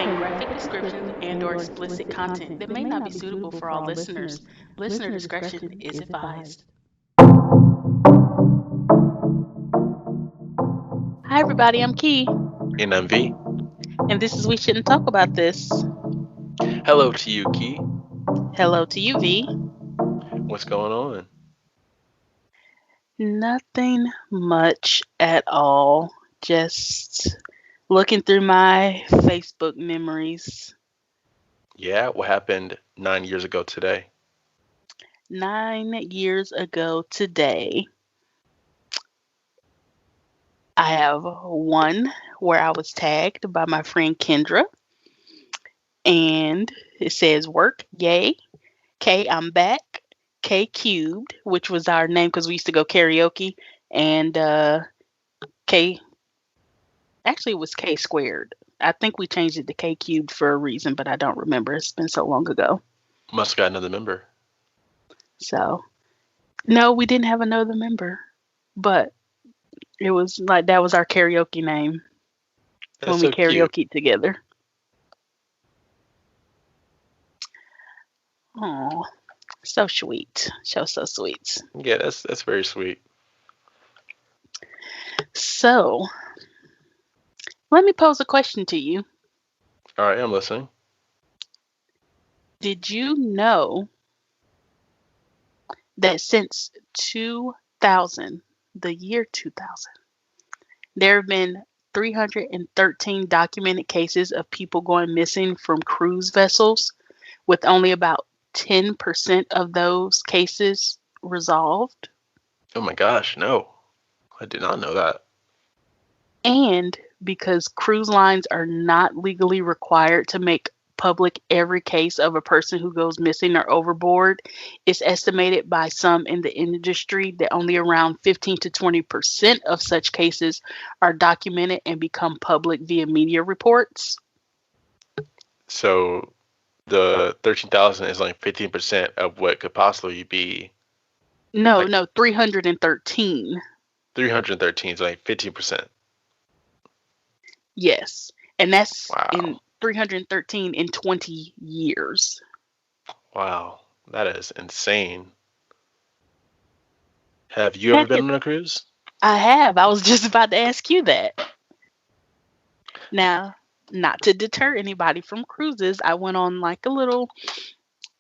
contain graphic descriptions and/or explicit content that may not be suitable for all listeners. Listener discretion is advised. Hi, everybody. I'm Key, And I'm V. and this is We Shouldn't Talk About This. Hello to you, Key. Hello to you, V. What's going on? Nothing much at all. Just looking through my Facebook memories. Yeah, what happened 9 years ago today? 9 years ago today, I have one where I was tagged by my friend Kendra, and it says work, yay. K, I'm back. K cubed, which was our name because we used to go karaoke, and K, actually it was K squared. I think we changed it to K cubed for a reason, but I don't remember. It's been so long ago. Must have got another member. So, no, we didn't have another member, but it was like that was our karaoke name when That's we so cute. karaoke together. Oh, so sweet. So sweet. Yeah, that's very sweet. So, let me pose a question to you. All right, I'm listening. Did you know that since 2000, the year 2000, there have been 313 documented cases of people going missing from cruise vessels, with only about 10% of those cases resolved? Oh my gosh, no. I did not know that. And because cruise lines are not legally required to make public every case of a person who goes missing or overboard, it's estimated by some in the industry that only around 15 to 20% of such cases are documented and become public via media reports. So the 13,000 is like 15% of what could possibly be No, like no, 313. 313 is like 15%. Yes. And that's in Wow. 313 in 20 years. Wow. That is insane. Have you ever That been is, on a cruise? I have. I was just about to ask you that. Now, not to deter anybody from cruises, I went on like a little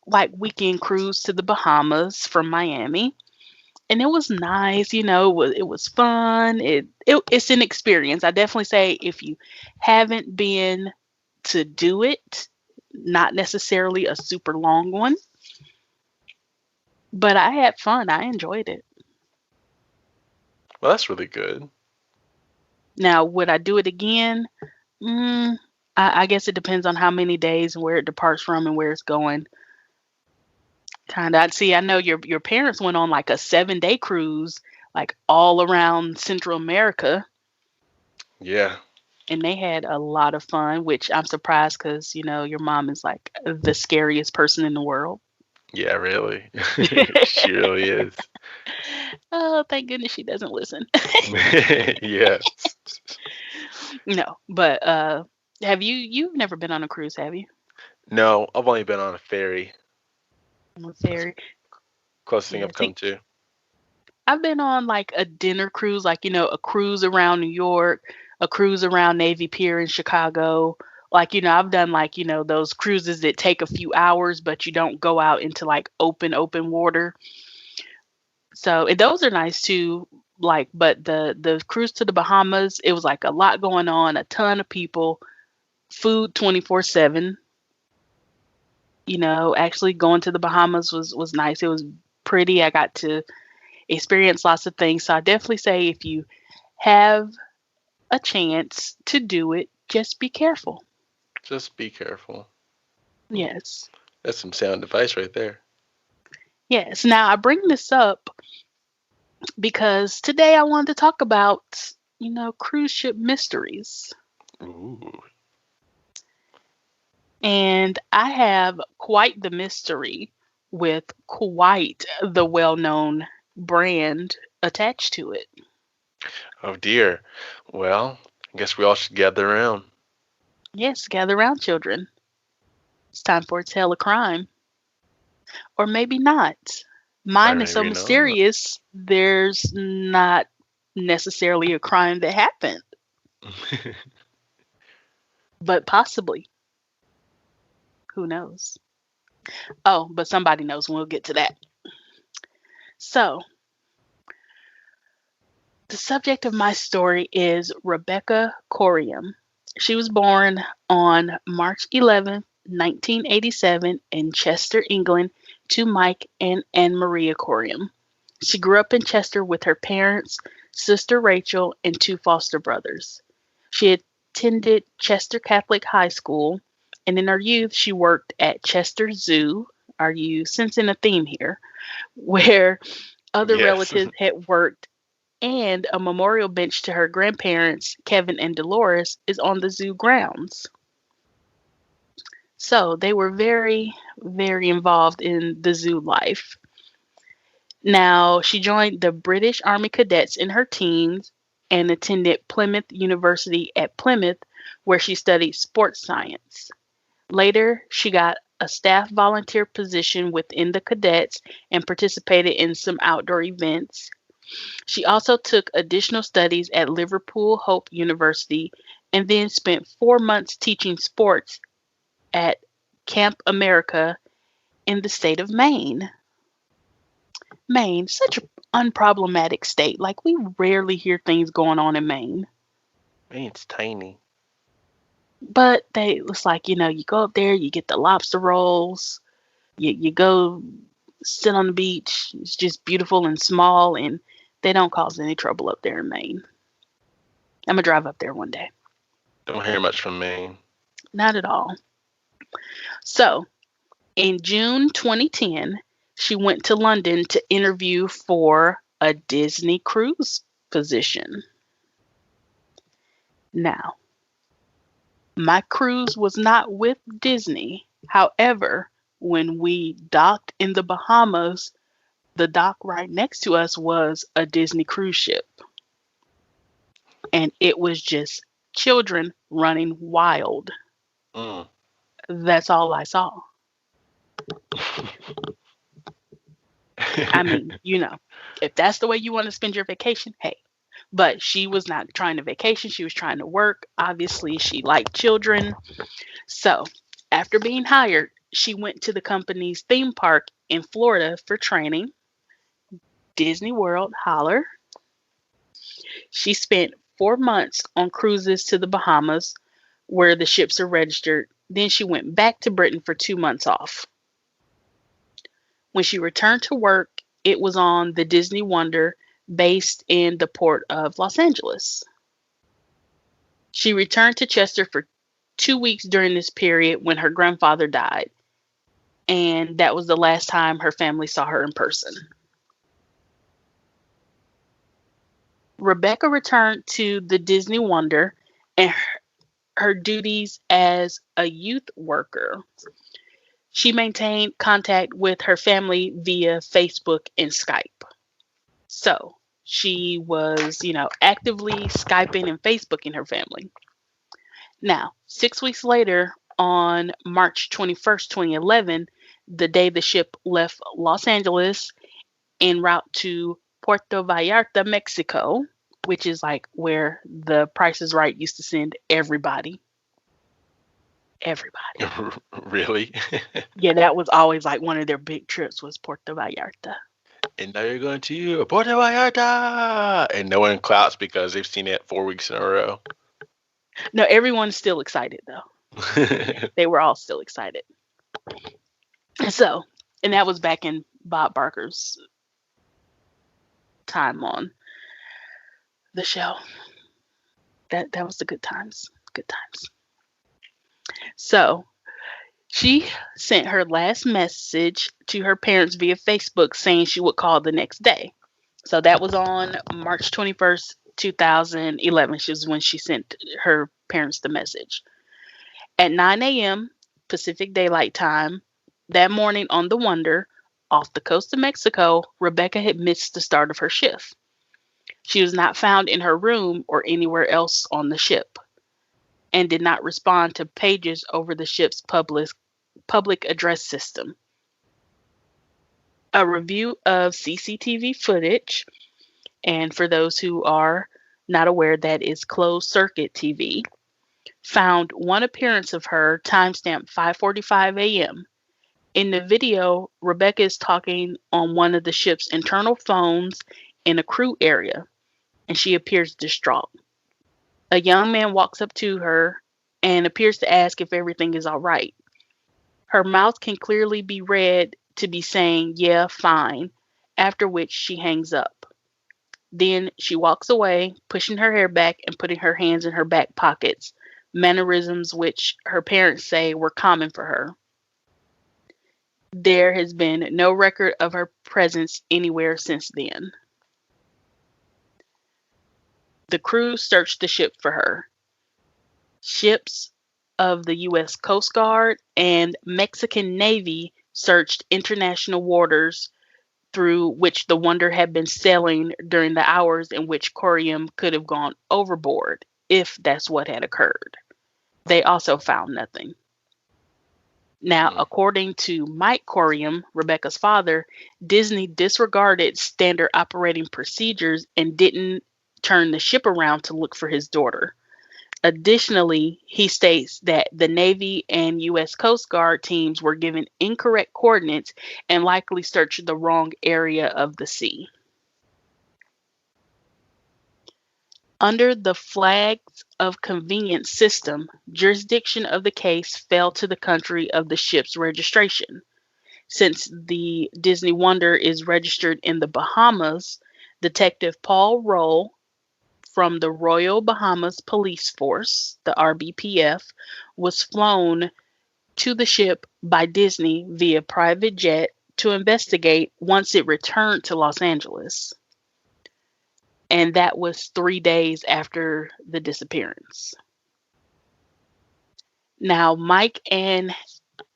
like weekend cruise to the Bahamas from Miami, and it was nice. It was fun. It's an experience. I definitely say if you haven't been to do it, not necessarily a super long one, but I had fun. I enjoyed it. Well, that's really good. Now, would I do it again? Mm, I guess it depends on how many days and where it departs from and where it's going. Kinda. I see. I know your parents went on like a 7-day cruise, like all around Central America, Yeah. and they had a lot of fun. Which I'm surprised because your mom is like the scariest person in the world. Yeah, really. She really is. Oh, thank goodness she doesn't listen. Yeah. No, but have you've never been on a cruise, have you? No, I've only been on a ferry. On a That's the ferry? closest thing Yeah. I've come See, to. I've been on like a dinner cruise, like, a cruise around New York, a cruise around Navy Pier in Chicago. Like, I've done like, those cruises that take a few hours, but you don't go out into like open water. So, and those are nice too. Like, but the cruise to the Bahamas, it was like a lot going on, a ton of people, food 24/7. Actually going to the Bahamas was nice. It was pretty. I got to experience lots of things. So I definitely say if you have a chance to do it, just be careful. Just be careful. Hmm, Yes. that's some sound advice right there. Yes. Now I bring this up because today I wanted to talk about, cruise ship mysteries. Ooh. And I have quite the mystery with quite the well known brand attached to it. Oh dear. Well, I guess we all should gather around. Yes, gather round, children. It's time for a tale of crime. Or maybe not. Or Mine is so maybe not. mysterious, there's not necessarily a crime that happened, but possibly. Who knows? Oh, but somebody knows, and we'll get to that. So, the subject of my story is Rebecca Corium. She was born on March 11th, 1987, in Chester, England, to Mike and Anne Maria Corium. She grew up in Chester with her parents, sister Rachel, and two foster brothers. She attended Chester Catholic High School, and in her youth, she worked at Chester Zoo. Are you sensing a theme here? Where other Yes. relatives had worked, and a memorial bench to her grandparents, Kevin and Dolores, is on the zoo grounds. So they were very, very involved in the zoo life. Now, she joined the British Army Cadets in her teens and attended Plymouth University at Plymouth, where she studied sports science. Later, she got a staff volunteer position within the cadets and participated in some outdoor events. She also took additional studies at Liverpool Hope University and then spent 4 months teaching sports at Camp America in the state of Maine. Maine, such an unproblematic state. Like, we rarely hear things going on in Maine. Man, it's tiny. But it's like, you go up there, you get the lobster rolls, you go sit on the beach. It's just beautiful and small, and they don't cause any trouble up there in Maine. I'm going to drive up there one day. Don't hear much from Maine. Not at all. So, in June 2010, she went to London to interview for a Disney cruise position. Now, my cruise was not with Disney. However, when we docked in the Bahamas, the dock right next to us was a Disney cruise ship. And it was just children running wild. Mm. That's all I saw. I mean, if that's the way you want to spend your vacation, hey. But she was not trying to vacation. She was trying to work. Obviously, she liked children. So, after being hired, she went to the company's theme park in Florida for training. Disney World, holler. She spent 4 months on cruises to the Bahamas, where the ships are registered. Then she went back to Britain for 2 months off. When she returned to work, it was on the Disney Wonder based in the port of Los Angeles. She returned to Chester for 2 weeks during this period when her grandfather died, and that was the last time her family saw her in person. Rebecca returned to the Disney Wonder and her duties as a youth worker. She maintained contact with her family via Facebook and Skype. So she was, actively Skyping and Facebooking her family. Now, 6 weeks later, on March 21st, 2011, the day the ship left Los Angeles en route to Puerto Vallarta, Mexico, which is like where the Price is Right used to send everybody. Everybody. Really? Yeah, that was always like one of their big trips was Puerto Vallarta. And now you're going to Puerto Vallarta! And no one claps because they've seen it 4 weeks in a row. No, everyone's still excited though. They were all still excited. So, and that was back in Bob Barker's time on the show. That was the good times. Good times. So, she sent her last message to her parents via Facebook saying she would call the next day. So that was on March 21st, 2011. Which is when she sent her parents the message. At 9 a.m. Pacific Daylight Time that morning on the Wonder, off the coast of Mexico, Rebecca had missed the start of her shift. She was not found in her room or anywhere else on the ship. and did not respond to pages over the ship's public address system. A review of CCTV footage, and for those who are not aware, that is closed circuit TV, found one appearance of her timestamped 5:45 a.m. In the video, Rebecca is talking on one of the ship's internal phones in a crew area, and she appears distraught. A young man walks up to her and appears to ask if everything is all right. Her mouth can clearly be read to be saying, "Yeah, fine," after which she hangs up. Then she walks away, pushing her hair back and putting her hands in her back pockets, mannerisms which her parents say were common for her. There has been no record of her presence anywhere since then. The crew searched the ship for her. Ships of the U.S. Coast Guard and Mexican Navy searched international waters through which the Wonder had been sailing during the hours in which Corium could have gone overboard, if that's what had occurred. They also found nothing. Now, according to Mike Corium, Rebecca's father, Disney disregarded standard operating procedures and didn't turn the ship around to look for his daughter. Additionally, he states that the Navy and U.S. Coast Guard teams were given incorrect coordinates and likely searched the wrong area of the sea. Under the flags of convenience system, jurisdiction of the case fell to the country of the ship's registration. Since the Disney Wonder is registered in the Bahamas, Detective Paul Roll from the Royal Bahamas Police Force, the RBPF, was flown to the ship by Disney via private jet to investigate once it returned to Los Angeles. And that was 3 days after the disappearance. Now, Mike and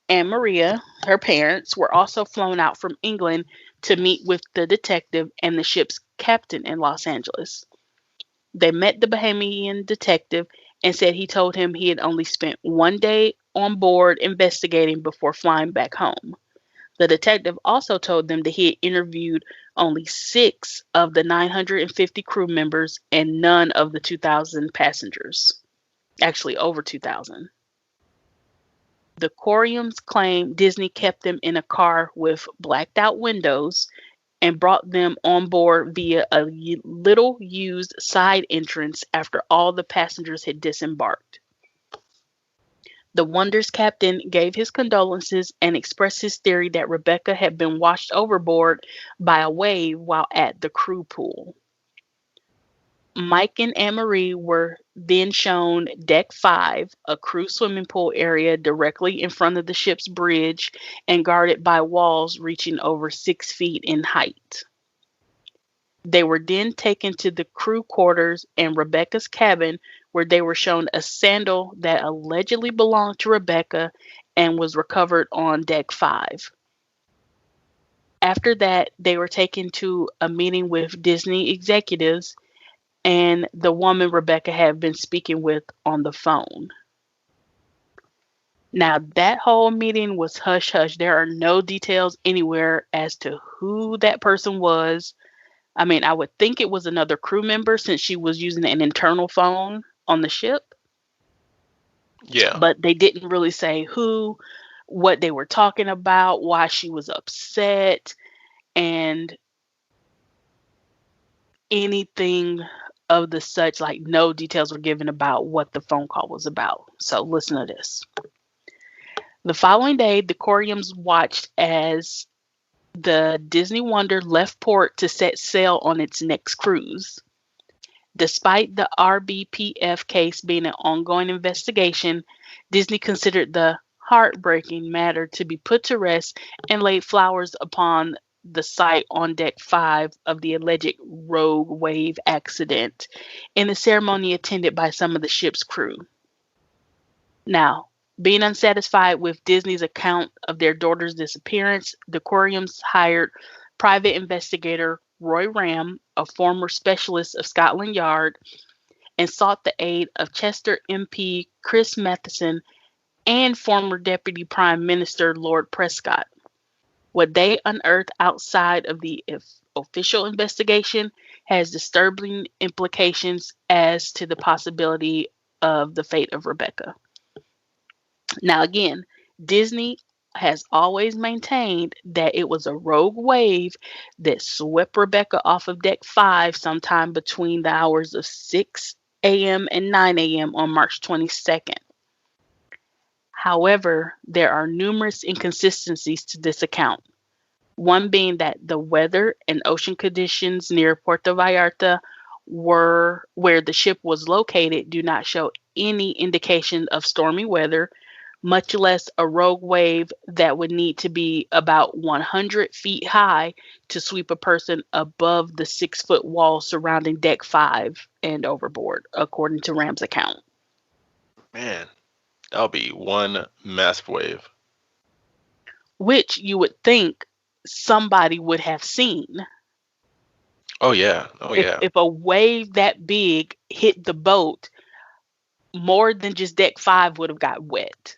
Maria, her parents, were also flown out from England to meet with the detective and the ship's captain in Los Angeles. They met the Bahamian detective and said he told him he had only spent 1 day on board investigating before flying back home. The detective also told them that he had interviewed only 6 of the 950 crew members and none of the 2,000 passengers. Actually, over 2,000. The Coriums claim Disney kept them in a car with blacked out windows and brought them on board via a little used side entrance after all the passengers had disembarked. The Wonder's captain gave his condolences and expressed his theory that Rebecca had been washed overboard by a wave while at the crew pool. Mike and Anne-Marie were then shown Deck 5, a crew swimming pool area directly in front of the ship's bridge and guarded by walls reaching over 6 feet in height. They were then taken to the crew quarters and Rebecca's cabin, where they were shown a sandal that allegedly belonged to Rebecca and was recovered on Deck 5. After that, they were taken to a meeting with Disney executives and the woman Rebecca had been speaking with on the phone. Now, that whole meeting was hush hush. There are no details anywhere as to who that person was. I mean, I would think it was another crew member since she was using an internal phone on the ship. Yeah. But they didn't really say who, what they were talking about, why she was upset, and anything of the such. Like, no details were given about what the phone call was about. So listen to this. The following day, the Coriums watched as the Disney Wonder left port to set sail on its next cruise. Despite the RBPF case being an ongoing investigation, Disney considered the heartbreaking matter to be put to rest and laid flowers upon the site on Deck 5 of the alleged rogue wave accident in a ceremony attended by some of the ship's crew. Now, being unsatisfied with Disney's account of their daughter's disappearance, the Coriums hired private investigator Roy Ram, a former specialist of Scotland Yard, and sought the aid of Chester MP Chris Matheson and former Deputy Prime Minister Lord Prescott. What they unearthed outside of the official investigation has disturbing implications as to the possibility of the fate of Rebecca. Now, again, Disney has always maintained that it was a rogue wave that swept Rebecca off of Deck 5 sometime between the hours of 6 a.m. and 9 a.m. on March 22nd. However, there are numerous inconsistencies to this account. One being that the weather and ocean conditions near Puerto Vallarta were where the ship was located do not show any indication of stormy weather, much less a rogue wave that would need to be about 100 feet high to sweep a person above the 6-foot wall surrounding Deck 5 and overboard, according to Ram's account. Man, that'll be one massive wave. Which you would think somebody would have seen. Oh yeah, oh yeah. If a wave that big hit the boat, more than just Deck 5 would have got wet.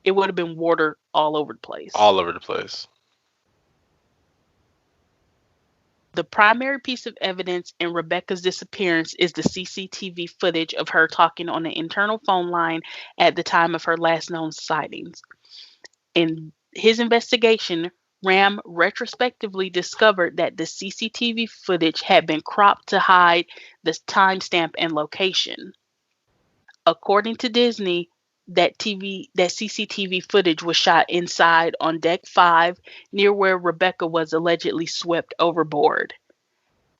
It would have been water all over the place. All over the place. The primary piece of evidence in Rebecca's disappearance is the CCTV footage of her talking on an internal phone line at the time of her last known sightings. In his investigation, Ram retrospectively discovered that the CCTV footage had been cropped to hide the timestamp and location. According to Disney, that CCTV footage was shot inside on Deck 5 near where Rebecca was allegedly swept overboard.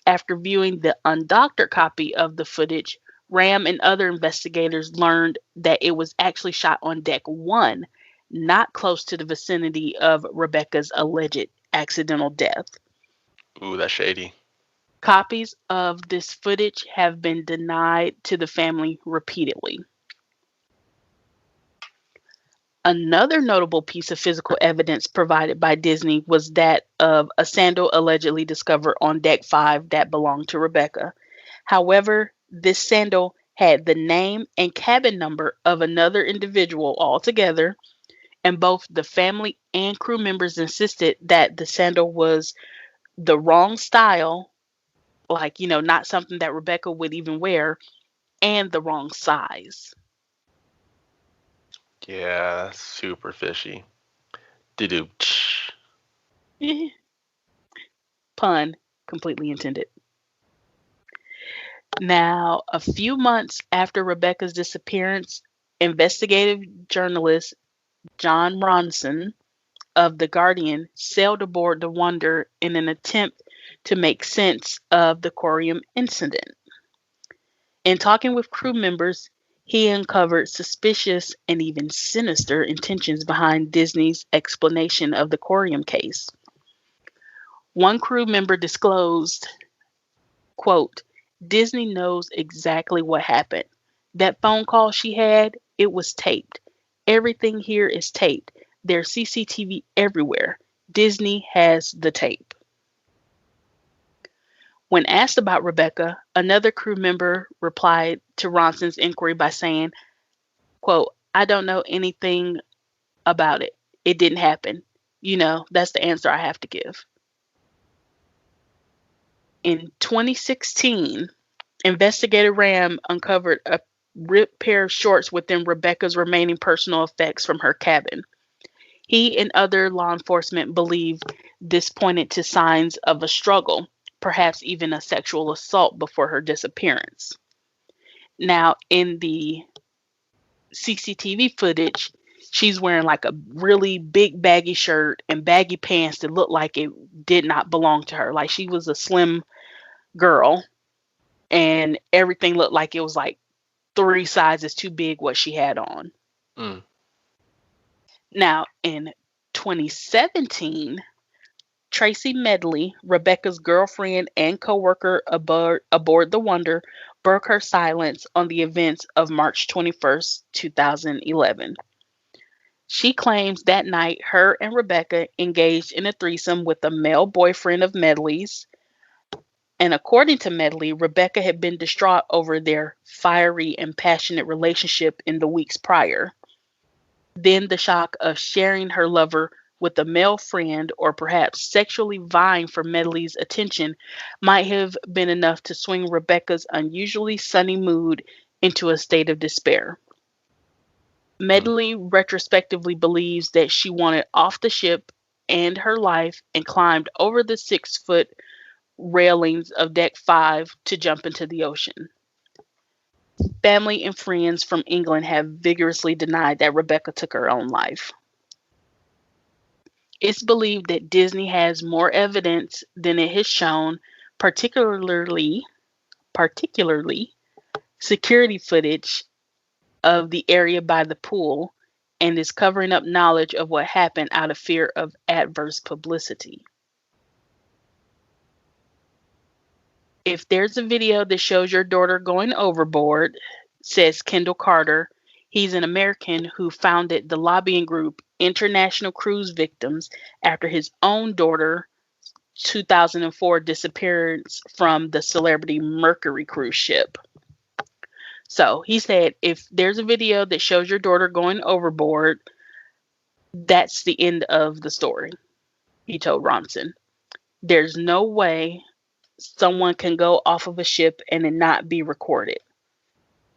After viewing the undoctored copy of the footage, Ram and other investigators learned that it was actually shot on Deck 1, not close to the vicinity of Rebecca's alleged accidental death. Ooh, that's shady. Copies of this footage have been denied to the family repeatedly. Another notable piece of physical evidence provided by Disney was that of a sandal allegedly discovered on Deck 5 that belonged to Rebecca. However, this sandal had the name and cabin number of another individual altogether, and both the family and crew members insisted that the sandal was the wrong style, like, not something that Rebecca would even wear, and the wrong size. Yeah, that's super fishy. Doo-doo. Pun completely intended. Now, a few months after Rebecca's disappearance, investigative journalist John Ronson of The Guardian sailed aboard the Wonder in an attempt to make sense of the Corium incident. In talking with crew members, he uncovered suspicious and even sinister intentions behind Disney's explanation of the Corium case. One crew member disclosed, quote, "Disney knows exactly what happened. That phone call she had, it was taped. Everything here is taped. There's CCTV everywhere. Disney has the tape." When asked about Rebecca, another crew member replied to Ronson's inquiry by saying, quote, "I don't know anything about it. It didn't happen. That's the answer I have to give." In 2016, investigator Ram uncovered a ripped pair of shorts within Rebecca's remaining personal effects from her cabin. He and other law enforcement believed this pointed to signs of a struggle, perhaps even a sexual assault before her disappearance. Now, in the CCTV footage, she's wearing like a really big baggy shirt and baggy pants that looked like it did not belong to her. Like she was a slim girl and everything looked like it was like 3 sizes too big what she had on. Mm. Now, in 2017, Tracy Medley, Rebecca's girlfriend and co-worker aboard the Wonder, broke her silence on the events of March 21st, 2011. She claims that night her and Rebecca engaged in a threesome with a male boyfriend of Medley's, And according to Medley, Rebecca had been distraught over their fiery and passionate relationship in the weeks prior. Then the shock of sharing her lover with a male friend or perhaps sexually vying for Medley's attention might have been enough to swing Rebecca's unusually sunny mood into a state of despair. Hmm. Medley retrospectively believes that she wanted off the ship and her life and climbed over the 6-foot railings of deck 5 to jump into the ocean. Family and friends from England have vigorously denied that Rebecca took her own life. It's believed that Disney has more evidence than it has shown, particularly particularly security footage of the area by the pool, and is covering up knowledge of what happened out of fear of adverse publicity. If there's a video that shows your daughter going overboard, says Kendall Carter, he's an American who founded the lobbying group International Cruise Victims after his own daughter 2004 disappearance from the Celebrity Mercury cruise ship. So he said, if there's a video that shows your daughter going overboard, that's the end of the story, he told Ronson. There's no way someone can go off of a ship and it not be recorded.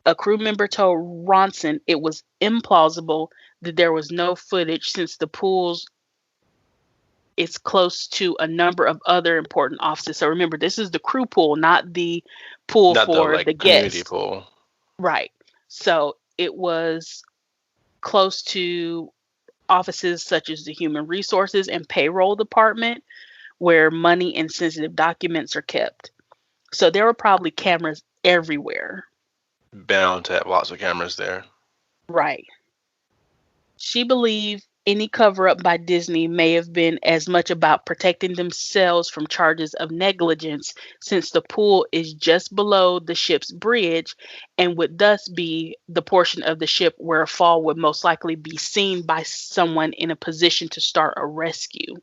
A crew member told Ronson it was implausible that there was no footage since the pools is close to a number of other important offices. So remember, this is the crew pool, not the pool Not the for the like community guests. pool. Right. So it was close to offices such as the Human Resources and Payroll Department, where money and sensitive documents are kept. So there were probably cameras everywhere. Bound to have lots of cameras there. Right. She believed any cover up by Disney may have been as much about protecting themselves from charges of negligence, since the pool is just below the ship's bridge and would thus be the portion of the ship where a fall would most likely be seen by someone in a position to start a rescue.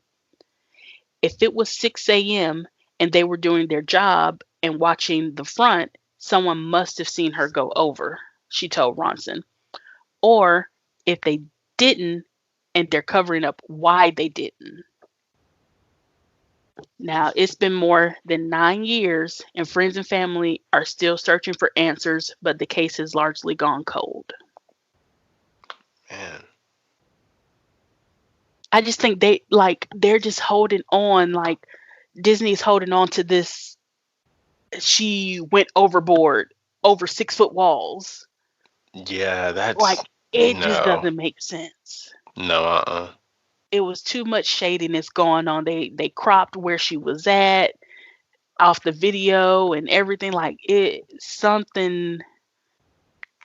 If it was 6 a.m. and they were doing their job and watching the front, someone must have seen her go over, she told Ronson. Or if they didn't and they're covering up why they didn't. Now, it's been more than 9 years, and friends and family are still searching for answers, but the case has largely gone cold. Man. I just think they're just holding on, like Disney's holding on to this. She went overboard over 6-foot walls. Yeah, Like, that's it just no. doesn't make sense. No, It was too much shadiness going on. They cropped where she was at off the video and everything. Like, it something.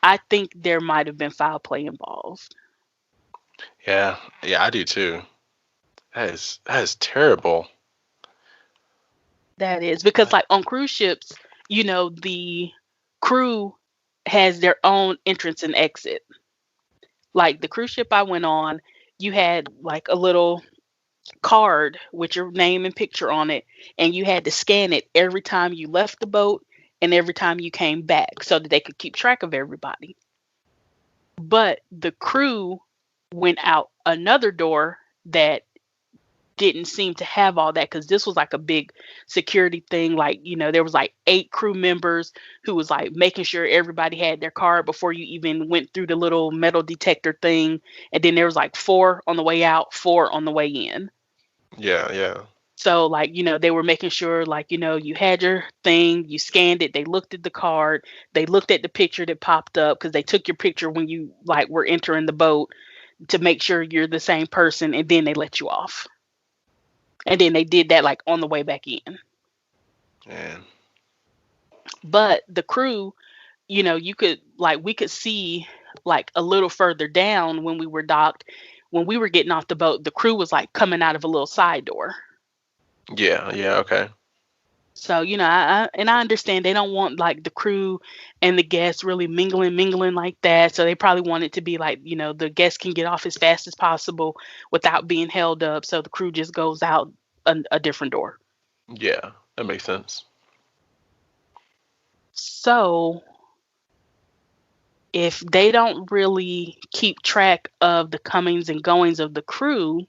I think there might have been foul play involved. Yeah. Yeah, I do too. That is terrible. That is because, like, on cruise ships, the crew has their own entrance and exit. Like the cruise ship I went on, you had like a little card with your name and picture on it, and you had to scan it every time you left the boat and every time you came back so that they could keep track of everybody. But the crew went out another door that didn't seem to have all that, because this was like a big security thing. Like, there was like 8 crew members who was like making sure everybody had their card before you even went through the little metal detector thing. And then there was like 4 on the way out, 4 on the way in. Yeah, yeah. So, like, they were making sure, like, you had your thing, you scanned it, they looked at the card, they looked at the picture that popped up, because they took your picture when you like were entering the boat to make sure you're the same person, and then they let you off. And then they did that like on the way back in. Man. But the crew, you could like we could see like a little further down when we were docked, when we were getting off the boat, the crew was like coming out of a little side door. Yeah, yeah, okay. So, I understand they don't want like the crew and the guests really mingling like that. So they probably want it to be like, the guests can get off as fast as possible without being held up. So the crew just goes out a different door. Yeah, that makes sense. So if they don't really keep track of the comings and goings of the crew,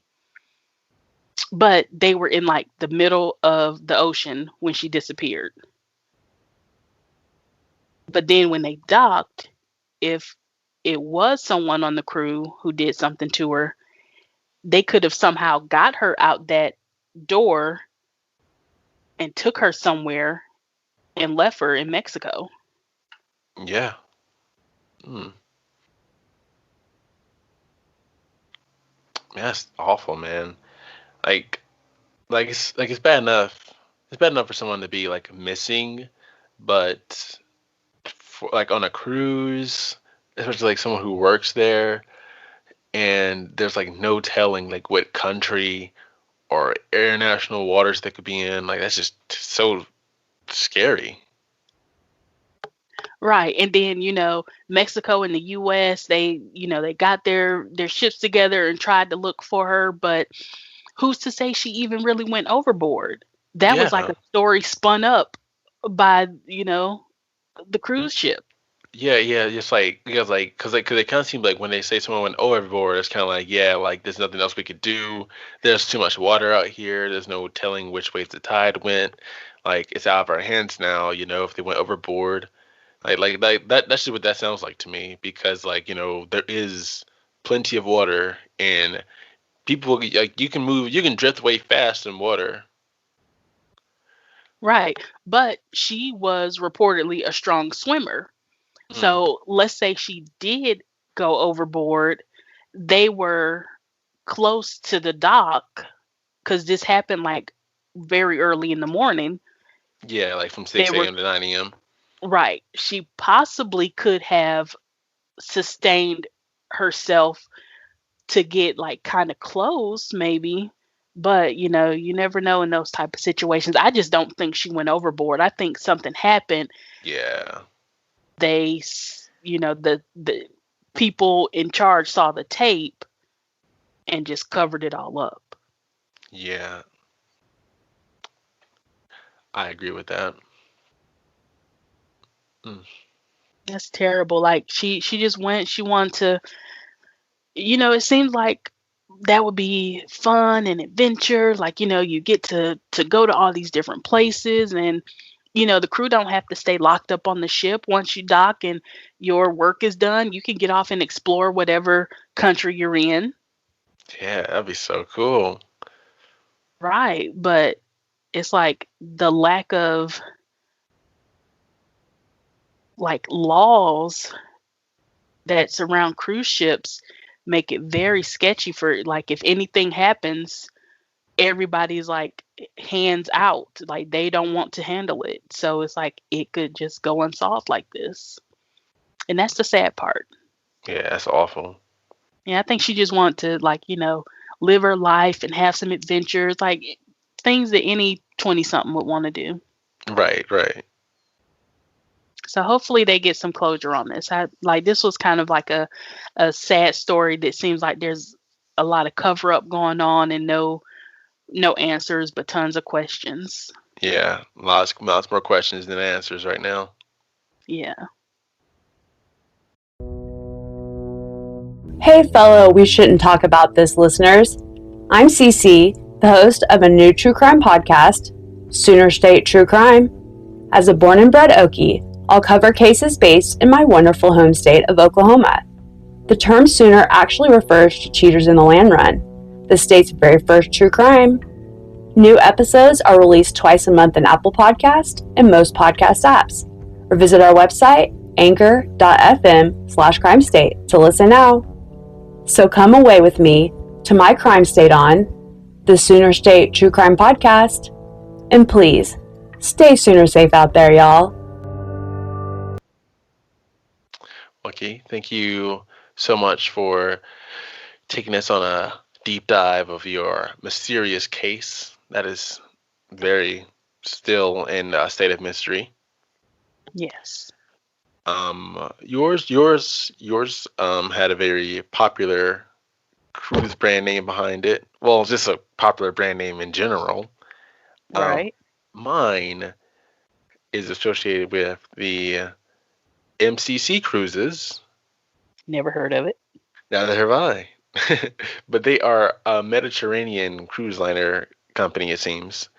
but they were in like the middle of the ocean when she disappeared. But then when they docked, if it was someone on the crew who did something to her, they could have somehow got her out that door and took her somewhere and left her in Mexico. Yeah. Mm. That's awful, man. Like, it's bad enough. It's bad enough for someone to be like missing, but for, like on a cruise, especially like someone who works there, and there's like no telling like what country or international waters they could be in. Like that's just so scary. Right. And then, Mexico and the US, they got their ships together and tried to look for her, but who's to say she even really went overboard? That was like Yeah. a story spun up by, the cruise ship. Yeah, yeah, just like because they kind of seem like when they say someone went overboard, it's kind of like yeah, like there's nothing else we could do. There's too much water out here. There's no telling which way the tide went. Like it's out of our hands now. If they went overboard, that's just what that sounds like to me. Because there is plenty of water and people like you can drift away fast in water. Right. But she was reportedly a strong swimmer. Mm, So let's say she did go overboard. They were close to the dock because this happened like very early in the morning. yeah, like from They 6 were a.m. to 9 a.m. right. She possibly could have sustained herself to get like kind of close, maybe. But you never know in those type of situations. I just don't think she went overboard. I think something happened. Yeah, The people in charge saw the tape and just covered it all up. yeah, I agree with that. Mm. That's terrible. Like she just went. She wanted to. It seems like that would be fun and adventure. Like you get to go to all these different places, and the crew don't have to stay locked up on the ship. Once you dock and your work is done, you can get off and explore whatever country you're in. Yeah, that'd be so cool. Right. But it's like the lack of like laws that surround cruise ships make it very sketchy for like if anything happens, everybody's like hands out. Like they don't want to handle it. So it's like it could just go unsolved like this. And that's the sad part. Yeah, that's awful. Yeah, I think she just wanted to like, live her life and have some adventures, like things that any 20 something would want to do. Right, right. So hopefully they get some closure on this. I like this was kind of like a sad story that seems like there's a lot of cover up going on and no answers but tons of questions. Yeah, lots more questions than answers right now. Yeah. Hey, fellow We Shouldn't Talk About This listeners. I'm Cece, the host of a new true crime podcast, Sooner State True Crime. As a born and bred Okie, I'll cover cases based in my wonderful home state of Oklahoma. The term Sooner actually refers to cheaters in the land run, the state's very first true crime. New episodes are released twice a month in Apple Podcast and most podcast apps. Or visit our website, anchor.fm/crimestate to listen now. So come away with me to my crime state on the Sooner State True Crime Podcast. And please, stay Sooner safe out there, y'all. Okay, thank you so much for taking us on a deep dive of your mysterious case. That is very still in a state of mystery. Yes. Yours had a very popular cruise brand name behind it. Well, just a popular brand name in general. Um, Right. Mine is associated with the MCC cruises. Never heard of it. Neither have I. But they are a Mediterranean cruise liner company, it seems.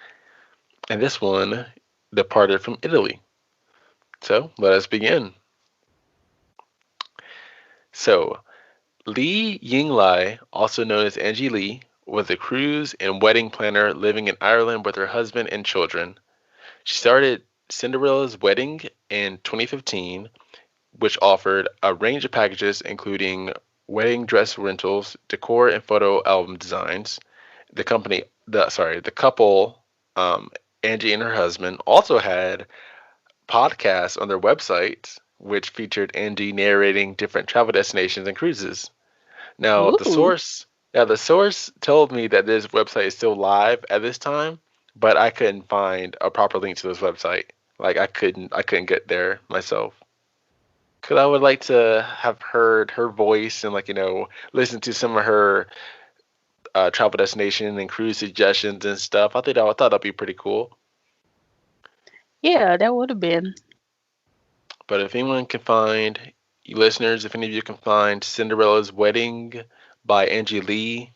And this one departed from Italy. So let us begin. So, Li Yinglai, also known as Angie Lee, was a cruise and wedding planner living in Ireland with her husband and children. She started Cinderella's Wedding in 2015, which offered a range of packages including wedding dress rentals, decor and photo album designs. The couple, um, Angie and her husband, also had podcasts on their website, which featured Angie narrating different travel destinations and cruises. Now, Ooh. the source told me that this website is still live at this time, but I couldn't find a proper link to this website. Like I couldn't get there myself. Cause I would like to have heard her voice and listen to some of her travel destination and cruise suggestions and stuff. I thought that'd be pretty cool. Yeah, that would have been. But if anyone can find, you listeners, if any of you can find Cinderella's Wedding by Angie Lee,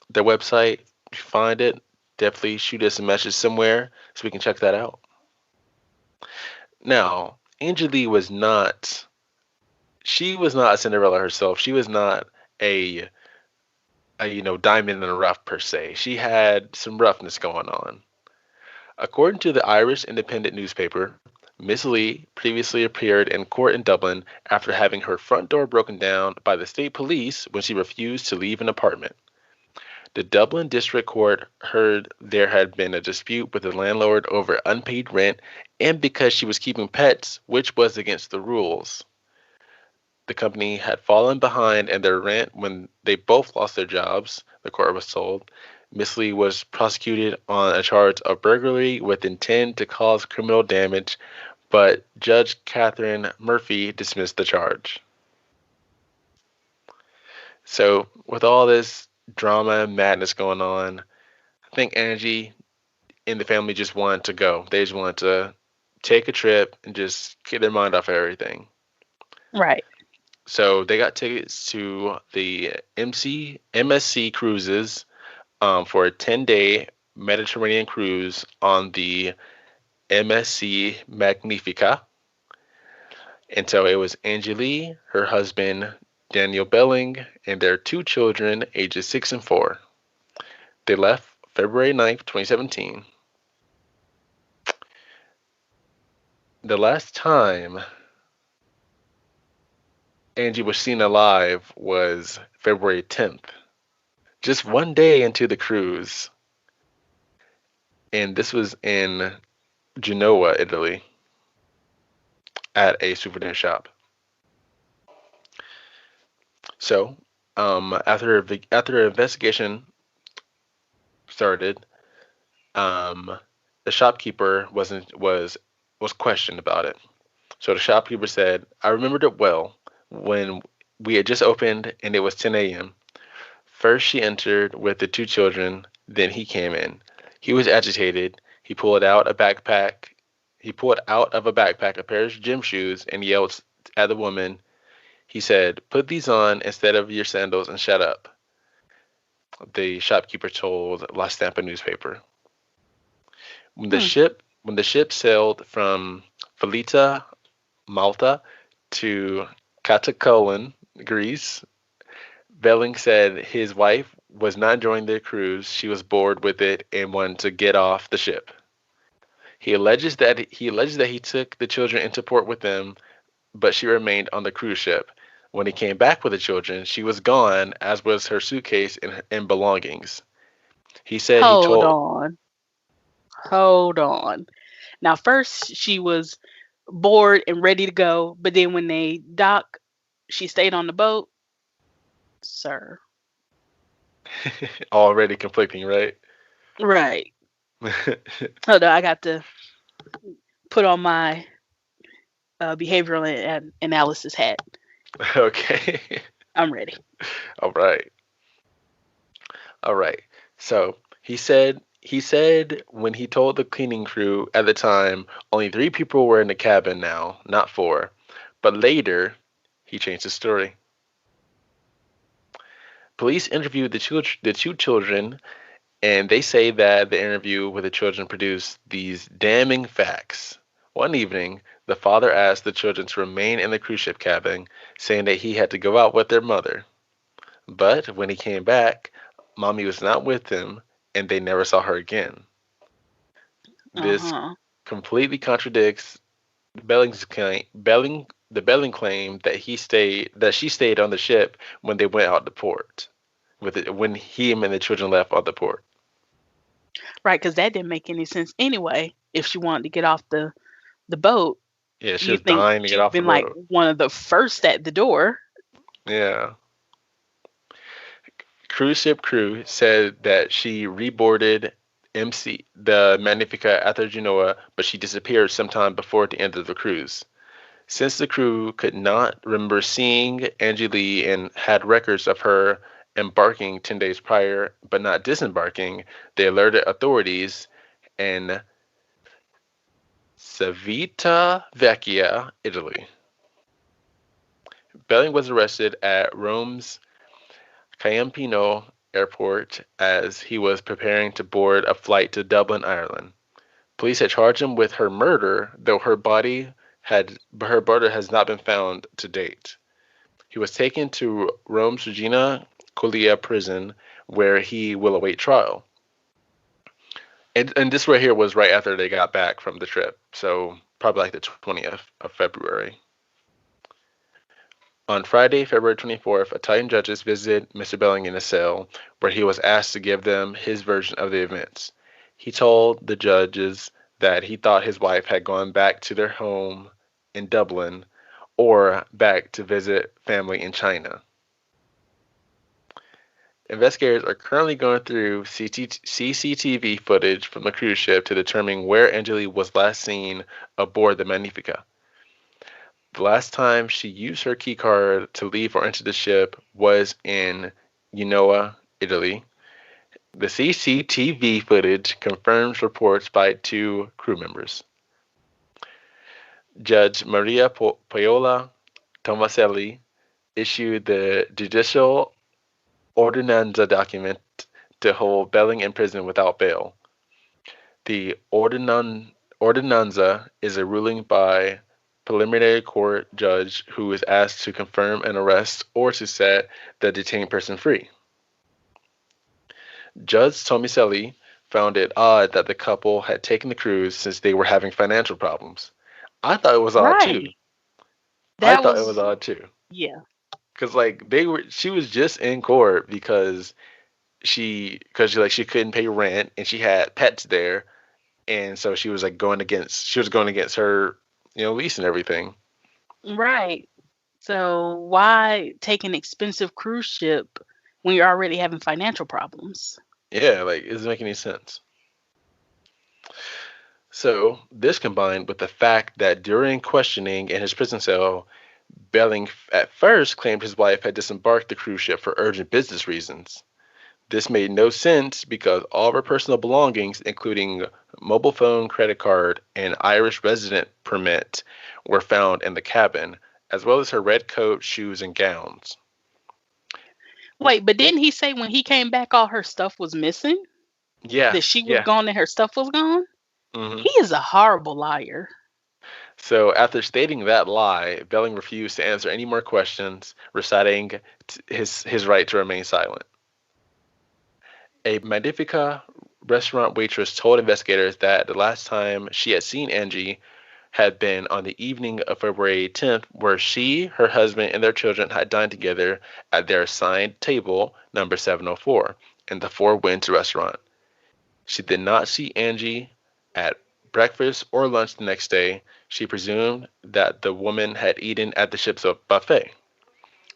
their website, if you find it, definitely shoot us a message somewhere so we can check that out. Now, Angie Lee was not, she was not a Cinderella herself. She was not a, diamond in the rough per se. She had some roughness going on. According to the Irish Independent newspaper, Miss Lee previously appeared in court in Dublin after having her front door broken down by the state police when she refused to leave an apartment. The Dublin District Court heard there had been a dispute with the landlord over unpaid rent and because she was keeping pets, which was against the rules. The company had fallen behind in their rent when they both lost their jobs, the court was told. Miss Lee was prosecuted on a charge of burglary with intent to cause criminal damage, but Judge Catherine Murphy dismissed the charge. So, with all this drama and madness going on, I think Angie and the family just wanted to go. They just wanted to take a trip and just get their mind off everything. Right. So they got tickets to the MSC cruises for a 10-day Mediterranean cruise on the MSC Magnifica. And so it was Angeli, her husband Daniel Belling, and their two children, ages 6 and 4. They left February 9th, 2017. The last time Angie was seen alive was February 10th, just one day into the cruise. And this was in Genoa, Italy, at a souvenir shop. So, after an investigation started, the shopkeeper was questioned about it. So the shopkeeper said, "I remembered it well when we had just opened and it was 10 a.m. First she entered with the two children, then he came in. He was agitated. He pulled out of a backpack a pair of gym shoes and yelled at the woman. He said, 'Put these on instead of your sandals and shut up,' the shopkeeper told La Stampa newspaper. Hmm. When the ship sailed from Valletta, Malta to Katakolan, Greece, Belling said his wife was not enjoying the cruise. She was bored with it and wanted to get off the ship. He alleges that he took the children into port with him, but she remained on the cruise ship. When he came back with the children, she was gone, as was her suitcase and belongings. He said he Hold told on. Hold on. Now, first she was bored and ready to go, but then when they dock, she stayed on the boat. Sir. already conflicting, right? Right. Hold on. I got to put on my behavioral analysis hat. Okay. I'm ready. All right. All right. So he said He said when he told the cleaning crew at the time, only 3 people were in the cabin now, not 4. But later, he changed his story. Police interviewed the 2 children, and they say that the interview with the children produced these damning facts. One evening, the father asked the children to remain in the cruise ship cabin, saying that he had to go out with their mother. But when he came back, mommy was not with him, and they never saw her again. This Uh-huh. completely contradicts the Belling claim that she stayed on the ship when they went out to port, when him and the children left on the port. Right, because that didn't make any sense anyway. If she wanted to get off the boat, Yeah, she you was think dying to get she'd off the been like boat. one of the first at the door. Yeah. Cruise ship crew said that she reboarded the Magnifica after Genoa, but she disappeared sometime before the end of the cruise. Since the crew could not remember seeing Angie Lee and had records of her embarking 10 days prior but not disembarking, they alerted authorities in Civita Vecchia, Italy. Belling was arrested at Rome's Ciampino Airport as he was preparing to board a flight to Dublin, Ireland. Police had charged him with her murder, though her body has not been found to date. He was taken to Rome's Regina Coeli prison, where he will await trial. And this right here was right after they got back from the trip, so probably like the 20th of February. On Friday, February 24th, Italian judges visited Mr. Belling in a cell, where he was asked to give them his version of the events. He told the judges that he thought his wife had gone back to their home in Dublin or back to visit family in China. Investigators are currently going through CCTV footage from the cruise ship to determine where Angeli was last seen aboard the Magnifica. The last time she used her keycard to leave or enter the ship was in Genoa, Italy. The CCTV footage confirms reports by 2 crew members. Judge Maria Paola Tomaselli issued the judicial ordinanza document to hold Belling in prison without bail. The ordinanza is a ruling by preliminary court judge who is asked to confirm an arrest or to set the detained person free. Judge Tomicelli found it odd that the couple had taken the cruise since they were having financial problems. I thought it was odd too. Right. I That thought it was was odd too. yeah. Cause like she was just in court because she couldn't pay rent and she had pets there, and so she was going against her, lease and everything. Right. So why take an expensive cruise ship when you're already having financial problems? Yeah, like it doesn't make any sense. So this combined with the fact that during questioning in his prison cell, Belling at first claimed his wife had disembarked the cruise ship for urgent business reasons. This made no sense because all of her personal belongings, including mobile phone, credit card, and Irish resident permit, were found in the cabin, as well as her red coat, shoes, and gowns. Wait, but didn't he say when he came back all her stuff was missing? Yeah, That she was yeah. gone and her stuff was gone? hmm He is a horrible liar. So after stating that lie, Belling refused to answer any more questions, reciting his right to remain silent. A Magnifica restaurant waitress told investigators that the last time she had seen Angie had been on the evening of February 10th, where she, her husband, and their children had dined together at their assigned table, number 704, in the Four Winds restaurant. She did not see Angie at breakfast or lunch the next day. She presumed that the woman had eaten at the ship's buffet.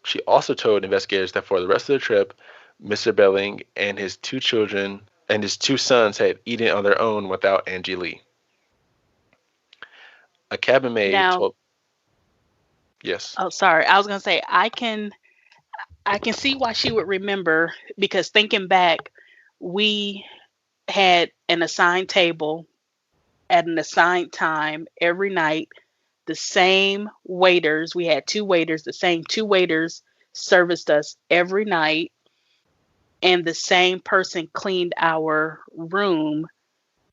She also told investigators that for the rest of the trip, Mr. Belling and his 2 children and his 2 sons had eaten on their own without Angie Lee. A cabin maid Now, told, yes, oh sorry, I was gonna say I can see why she would remember because thinking back, we had an assigned table at an assigned time every night. The same waiters, we had two waiters, the same two waiters serviced us every night, and the same person cleaned our room.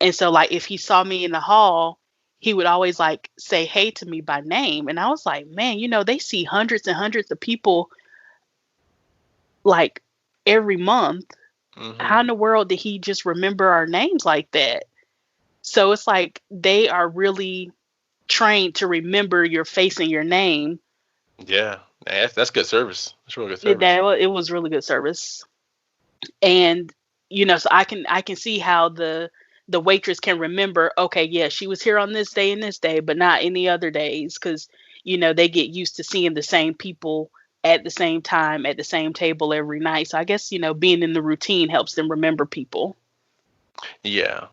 And so, like, if he saw me in the hall, he would always like say hey to me by name. And I was like, man, they see hundreds and hundreds of people like every month. Hmm. How in the world did he just remember our names like that? So it's like they are really trained to remember your face and your name. Yeah, that's good service. That's really good It, service. that it was really good service. And so I can see how the waitress can remember, okay, yeah, she was here on this day and this day, but not any other days, because they get used to seeing the same people at the same time at the same table every night. So I guess being in the routine helps them remember people. Yeah,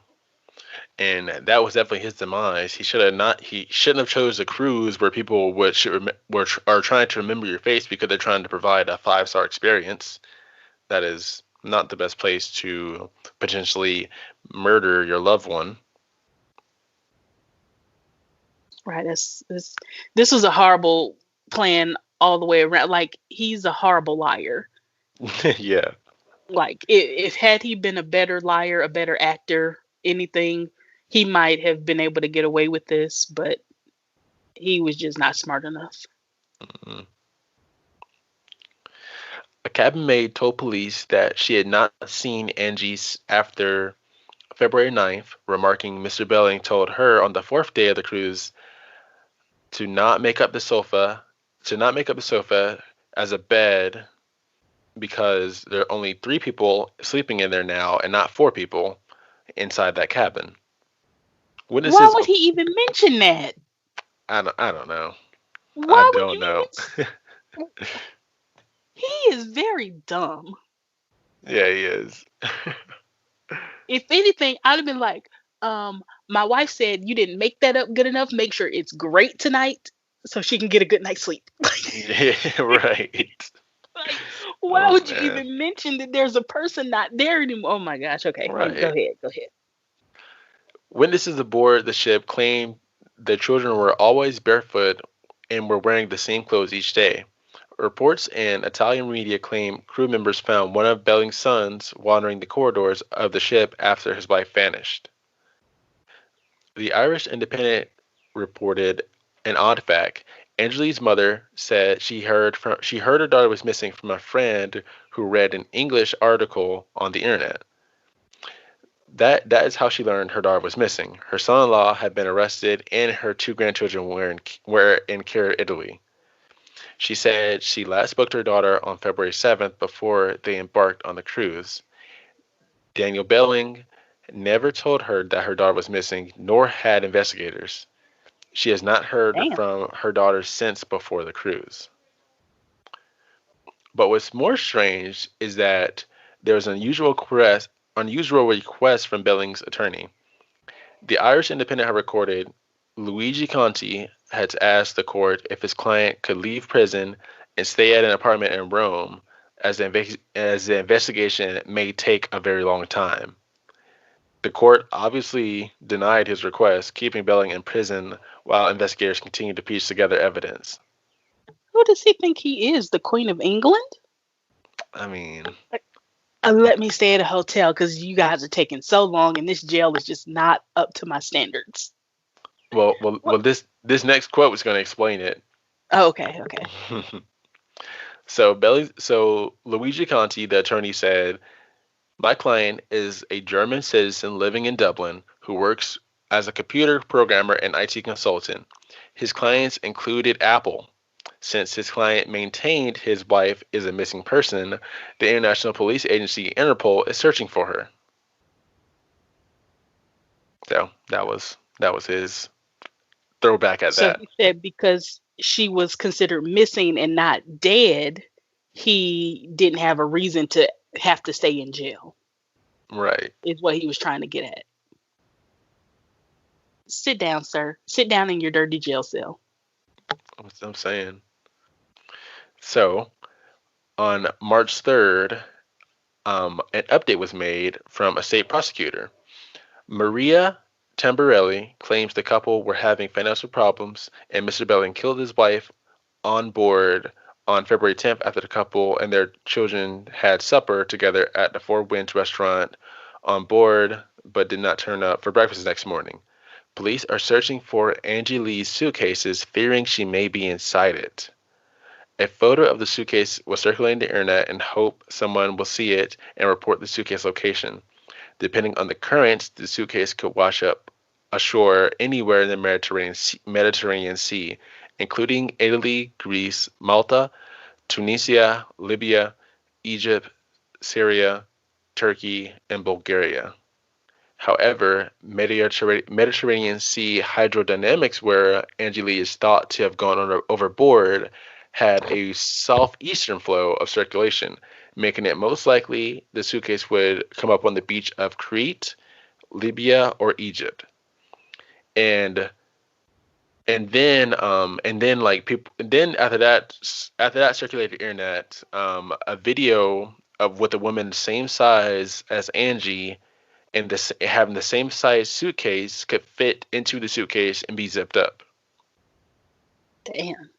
and that was definitely his demise. He should have not. He shouldn't have chose a cruise where people are trying to remember your face because they're trying to provide a 5-star experience. That is not the best place to potentially murder your loved one. Right. This was a horrible plan all the way around. Like, he's a horrible liar. Yeah. Like, if had he been a better liar, a better actor, anything, he might have been able to get away with this, but he was just not smart enough. Mm. A cabin maid told police that she had not seen Angie after February 9th, remarking Mr. Belling told her on the fourth day of the cruise to not make up the sofa, as a bed because there are only 3 people sleeping in there now and not 4 people inside that cabin. Why Witnesses, would he even mention that? I don't know. I Why would don't you know. even? He is very dumb. Yeah, he is. If anything, I'd have been like, my wife said you didn't make that up good enough. Make sure it's great tonight so she can get a good night's sleep. Yeah, right. Like, why Oh would you man. even mention that there's a person not there anymore? Oh my gosh. Okay, go Right. ahead. Go ahead. Witnesses aboard the ship claimed the children were always barefoot and were wearing the same clothes each day. Reports and Italian media claim crew members found one of Belling's sons wandering the corridors of the ship after his wife vanished. The Irish Independent reported an odd fact. Angelique's mother said she heard her daughter was missing from a friend who read an English article on the internet. That is how she learned her daughter was missing. Her son-in-law had been arrested, and her 2 grandchildren were in care in Italy. She said she last spoke to her daughter on February 7th before they embarked on the cruise. Daniel Belling never told her that her daughter was missing, nor had investigators. She has not heard Damn. from her daughter since before the cruise. But what's more strange is that there was an unusual request from Belling's attorney. The Irish Independent had recorded Luigi Conti had asked the court if his client could leave prison and stay at an apartment in Rome, as the investigation may take a very long time. The court obviously denied his request, keeping Belling in prison while investigators continued to piece together evidence. Who does he think he is? The Queen of England? I mean, Like, let me stay at a hotel because you guys are taking so long and this jail is just not up to my standards. well, this next quote is going to explain it. Oh, okay, okay. So Luigi Conti, the attorney, said, "My client is a German citizen living in Dublin who works as a computer programmer and IT consultant. His clients included Apple. Since his client maintained his wife is a missing person, the international police agency Interpol is searching for her." So that was his throwback at So that. he said because she was considered missing and not dead, he didn't have a reason to have to stay in jail, Right. is what he was trying to get at. Sit down, sir. Sit down in your dirty jail cell. That's what I'm saying. So on March 3rd, an update was made from a state prosecutor. Maria Tamborelli claims the couple were having financial problems, and Mr. Belling killed his wife on board on February 10th after the couple and their children had supper together at the Four Winds restaurant on board, but did not turn up for breakfast the next morning. Police are searching for Angie Lee's suitcases, fearing she may be inside it. A photo of the suitcase was circulating the internet in hope someone will see it and report the suitcase location. Depending on the currents, the suitcase could wash up ashore anywhere in the Mediterranean Sea, including Italy, Greece, Malta, Tunisia, Libya, Egypt, Syria, Turkey, and Bulgaria. However, Mediterranean Sea hydrodynamics, where Angeli is thought to have gone overboard, had a southeastern flow of circulation, making it most likely the suitcase would come up on the beach of Crete, Libya, or Egypt. And and then like people then after that circulated the internet, a video of with a woman same size as Angie and this having the same size suitcase could fit into the suitcase and be zipped up. Damn.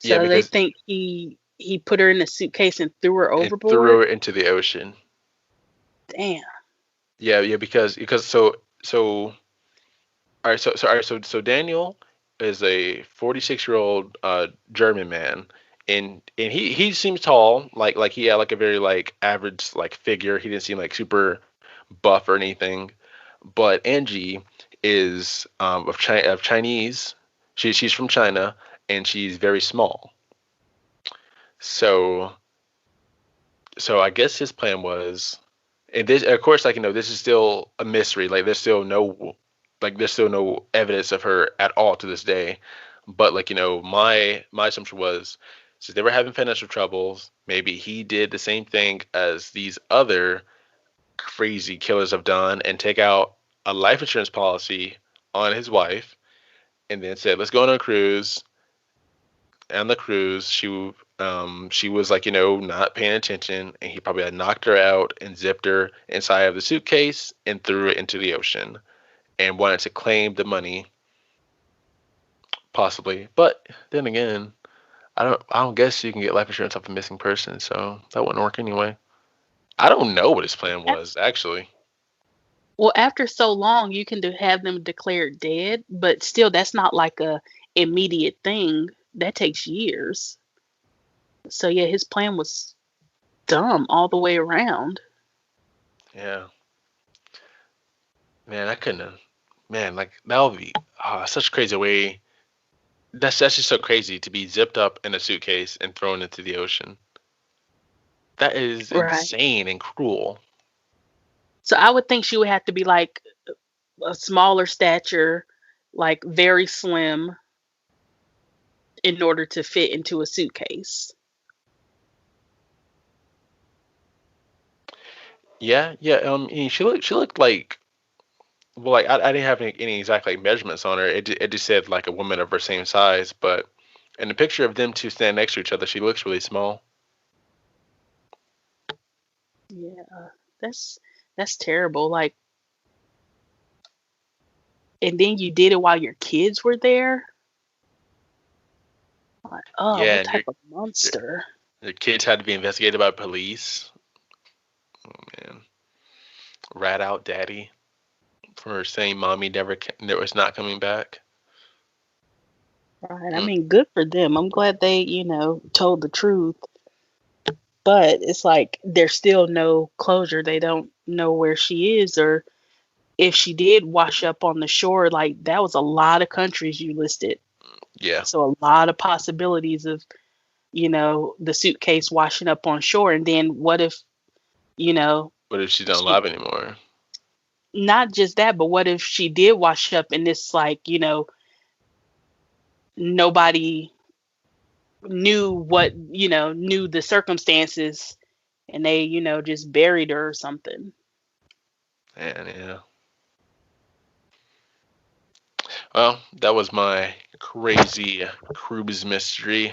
Yeah, So they because think he put her in a suitcase and threw her it threw overboard? her into the ocean. Damn. Yeah, because so all right, so Daniel is a 46-year-old German man, and he seems tall, like he had like a very like average like figure. He didn't seem like super buff or anything. But Angie is of Chinese. She's from China, and she's very small. So I guess his plan was, and this of course like this is still a mystery. There's still no evidence of her at all to this day. But like my assumption was, since they were having financial troubles, maybe he did the same thing as these other crazy killers have done and take out a life insurance policy on his wife, and then said, "Let's go on a cruise." On the cruise, she was like not paying attention, and he probably had knocked her out and zipped her inside of the suitcase and threw it into the ocean and wanted to claim the money, possibly. But then again, I don't guess you can get life insurance off a missing person, so that wouldn't work anyway. I don't know what his plan Af- was actually. Well, after so long, you can have them declared dead, but still, that's not like a immediate thing. That takes years. So yeah, his plan was dumb all the way around. Yeah, man, I couldn't have. Man, like that would be such a crazy way. That's just so crazy to be zipped up in a suitcase and thrown into the ocean. That is Right. insane and cruel. So I would think she would have to be like a smaller stature, like very slim, in order to fit into a suitcase. Yeah, yeah. She looked like, well, like I didn't have any exact like measurements on her. It just said like a woman of her same size, but in the picture of them two standing next to each other, she looks really small. Yeah, that's that's terrible. Like, and then you did it while your kids were there. Like, oh, Yeah, what and type of your, monster? your kids had to be investigated by police. Oh, man, rat out daddy for saying mommy never was not coming back. Right. I Mm, mean, good for them. I'm glad they, told the truth. But it's like there's still no closure. They don't know where she is, or if she did wash up on the shore. Like, that was a lot of countries you listed. yeah, So a lot of possibilities of, the suitcase washing up on shore. And then what if, you know, but if she's not she, alive anymore, not just that, but what if she did wash up and it's like, nobody knew knew the circumstances, and they, just buried her or something. and yeah. Well, that was my crazy cruise mystery.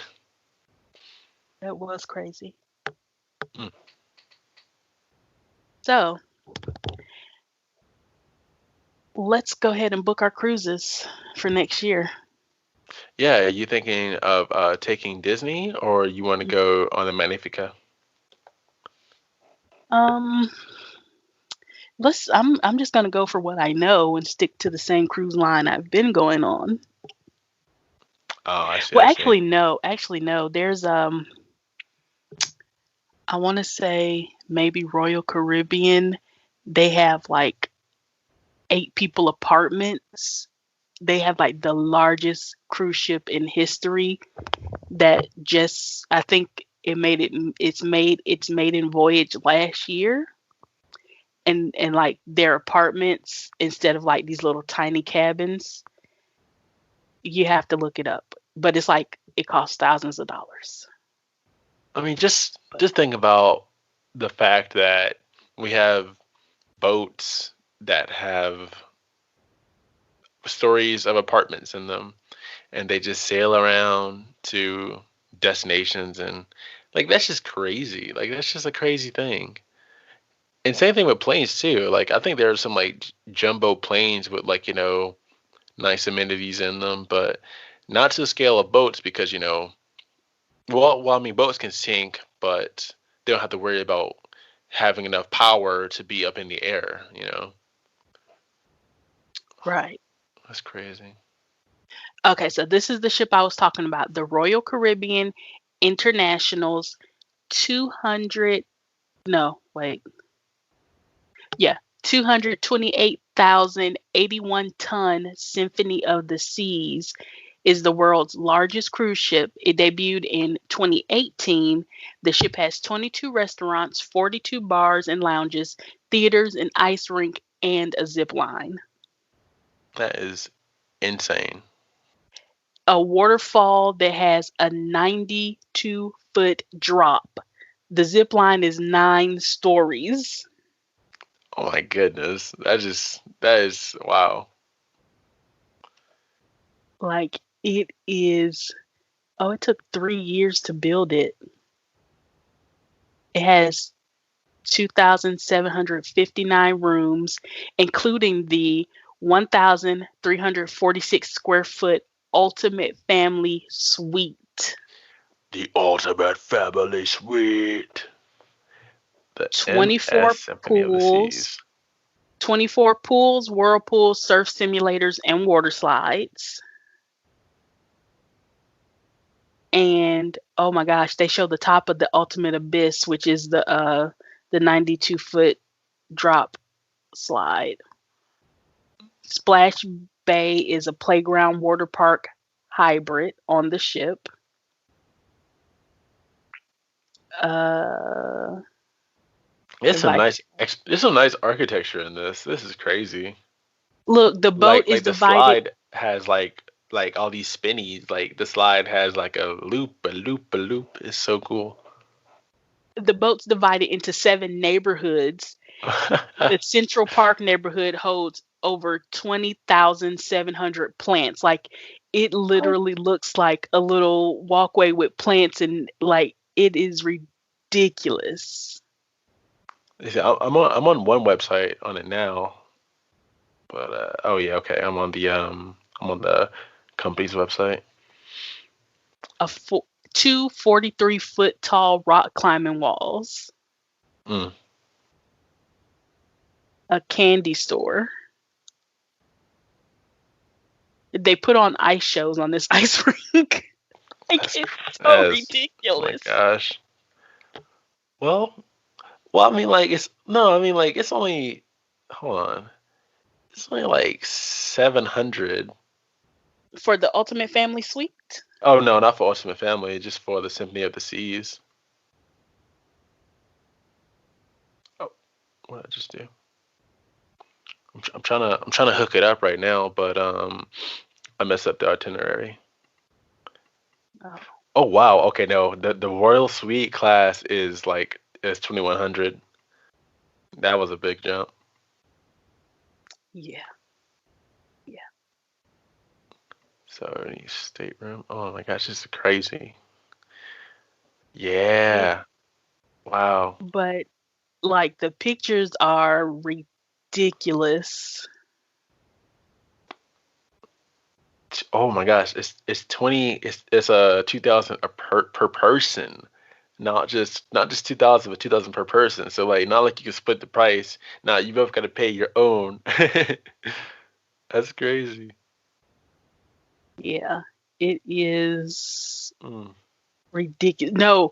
That was crazy. Mm. So let's go ahead and book our cruises for next year. Yeah, are you thinking of taking Disney, or you want to go on the Magnifica? Um, I'm just gonna go for what I know and stick to the same cruise line I've been going on. Oh, I see, Well, I see. actually no. There's I want to say maybe Royal Caribbean. They have like 8 people apartments. They have like the largest cruise ship in history that just I think it's made in voyage last year, and like their apartments, instead of like these little tiny cabins, you have to look it up, but it's like it costs thousands of dollars. I mean, just But just think about the fact that we have boats that have stories of apartments in them, and they just sail around to destinations, and like that's just crazy. Like that's just a crazy thing. And same thing with planes too. Like I think there are some like jumbo planes with like, nice amenities in them, but not to the scale of boats because, I mean boats can sink, but they don't have to worry about having enough power to be up in the air. right. That's crazy. Okay, so this is the ship I was talking about, the Royal Caribbean International's 200 no, wait. Yeah, 228,081-ton Symphony of the Seas is the world's largest cruise ship. It debuted in 2018. The ship has 22 restaurants, 42 bars and lounges, theaters, an ice rink, and a zip line. That is insane. A waterfall that has a 92-foot drop. The zip line is 9 stories. Oh my goodness. That is wow. Like it is. Oh, it took 3 years to build it. It has 2,759 rooms, including the 1,346 square foot Ultimate Family Suite. The ultimate family suite. The 24 MS Symphony of the pools, Seas. 24 pools, whirlpools, surf simulators, and water slides. And oh my gosh, they show the top of the Ultimate Abyss, which is the 92-foot drop slide. Splash Bay is a playground water park hybrid on the ship. Uh, It's some like, nice there's some nice architecture in this. This is crazy. look, the boat Like is like the divided. slide has like all these spinnies. Like the slide has like a loop, a loop, a loop. It's so cool. The boat's divided into 7 neighborhoods. The Central Park neighborhood holds over 20,700 plants. Like it literally looks like a little walkway with plants, and like it is ridiculous. I'm on one website on it now, but oh yeah, okay. I'm on the company's website. A fo- Two 43-foot tall rock climbing walls, Mm. a candy store. They put on ice shows on this ice rink. Like That's it's so that's oh my ridiculous. gosh. Well, I mean like it's no, I mean like it's only hold on. It's only like 700. For the Ultimate Family Suite, Oh no, not for Ultimate Family, just for the Symphony of the Seas. Oh, what did I just do? I'm trying to hook it up right now, but I messed up the itinerary. oh, Oh wow, okay, no, the Royal Suite class is 2100. That was a big jump. yeah, yeah. So any stateroom. Oh my gosh, this is crazy. It, Yeah. Wow. but Like the pictures are ridiculous. Oh my gosh, it's 20. It's a 2,000 per person, not just 2,000, but 2,000 per person. So like, not like you can split the price. Now you both got to pay your own. That's crazy. Yeah, it is Mm, ridiculous. No,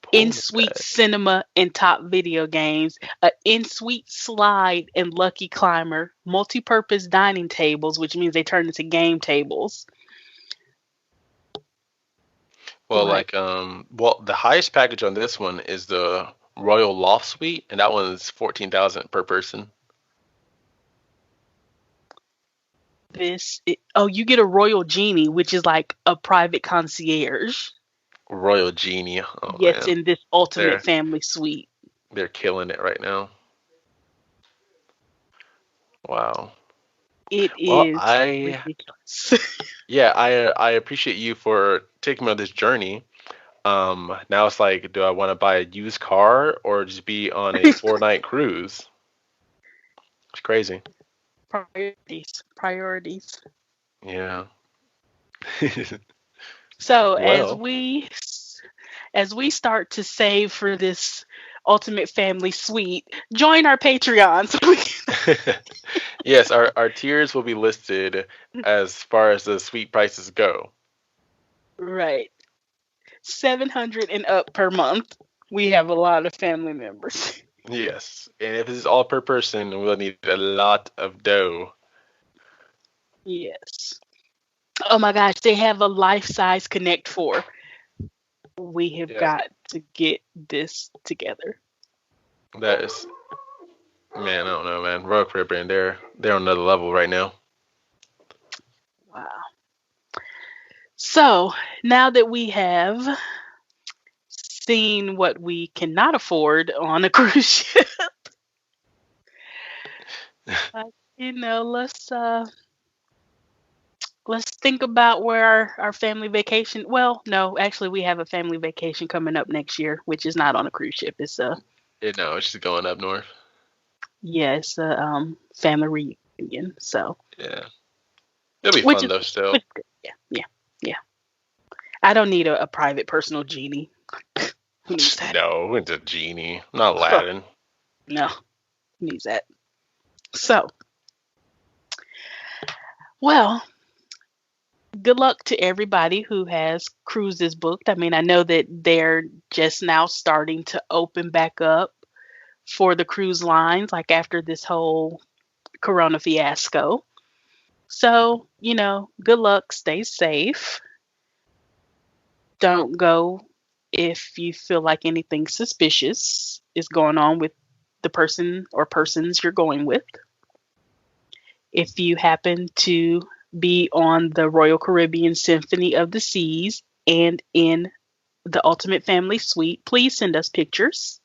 pull the in-suite bag. cinema and top video games, a in-suite slide and Lucky Climber, multi-purpose dining tables, which means they turn into game tables. Well, Like like well, the highest package on this one is the Royal Loft Suite, and that one's 14,000 per person. oh, you get a Royal Genie, which is like a private concierge. Royal Genie. Oh Yes, man, in this ultimate they're family suite. they're killing it right now. Wow. It Well, is I ridiculous. yeah, I appreciate you for taking me on this journey. Now it's like, do I want to buy a used car or just be on a 4 night cruise? It's crazy. Priorities, priorities. Yeah. So Well, as we start to save for this ultimate family suite, join our Patreon so we yes, our tiers will be listed as far as the suite prices go. right. 700 and up per month. We have a lot of family members. Yes, and if this is all per person, we'll need a lot of dough. Yes. Oh my gosh, they have a life-size Connect 4. We have Yeah, got to get this together. that is, man. I don't know, man. Royal Caribbean, they're on another level right now. Wow. So, now that we have seen what we cannot afford on a cruise ship, like, let's think about where our family vacation. Well, no, actually, we have a family vacation coming up next year, which is not on a cruise ship. It's a You know, it's just going up north. yeah, it's a family reunion. So, Yeah, it'll be which fun is though. Still, which is good. Yeah, yeah, yeah. I don't need a private personal genie. Who needs that? no, it's a genie, not Huh, Aladdin. no, who needs that? So, well, good luck to everybody who has cruises booked. I mean, I know that they're just now starting to open back up for the cruise lines, like after this whole Corona fiasco. So, good luck, stay safe. Don't go if you feel like anything suspicious is going on with the person or persons you're going with. If you happen to be on the Royal Caribbean Symphony of the Seas and in the Ultimate Family Suite, please send us pictures.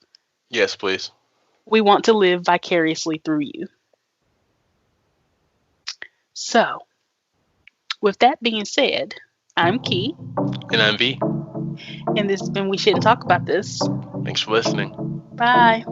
Yes, please. We want to live vicariously through you. So, with that being said, I'm Key, And I'm V. and this has been We Shouldn't Talk About This. Thanks for listening. Bye.